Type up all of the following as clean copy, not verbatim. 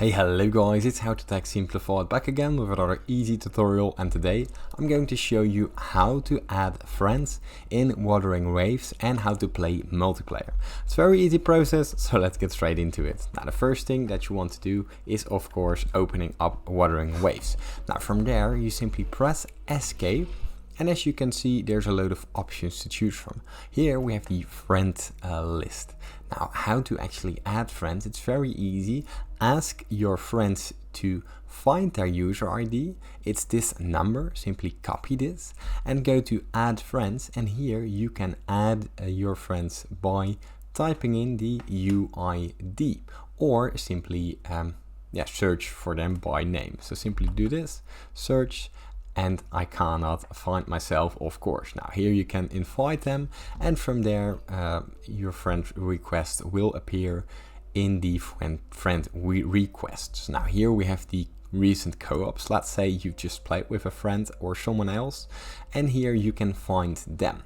Hey, hello guys, it's How to Tech Simplified back again with another easy tutorial, and today I'm going to show you how to add friends in Wuthering Waves and how to play multiplayer. It's a very easy process, so let's get straight into it. Now the first thing that you want to do is of course opening up Wuthering Waves. Now from there you simply press escape. And as you can see, there's a load of options to choose from. Here we have the friend list. Now, how to actually add friends? It's very easy. Ask your friends to find their user ID. It's this number. Simply copy this and go to add friends. And here you can add your friends by typing in the UID or simply search for them by name. So simply do this, search. And I cannot find myself, of course. Now here you can invite them, and from there your friend request will appear in the friend requests. Now here we have the recent co-ops. Let's say you just played with a friend or someone else, and here you can find them.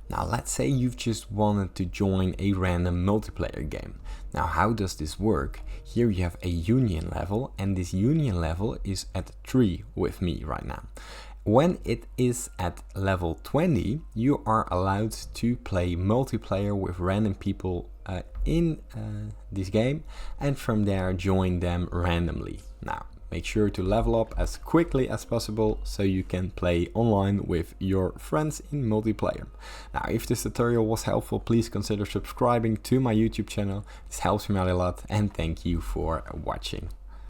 Now let's say you've just wanted to join a random multiplayer game. Now how does this work? Here you have a union level, and this union level is at 3 with me right now. When it is at level 20, you are allowed to play multiplayer with random people in this game, and from there join them randomly. Now make sure to level up as quickly as possible so you can play online with your friends in multiplayer. Now if this tutorial was helpful, please consider subscribing to my YouTube channel. This helps me out a lot, and thank you for watching.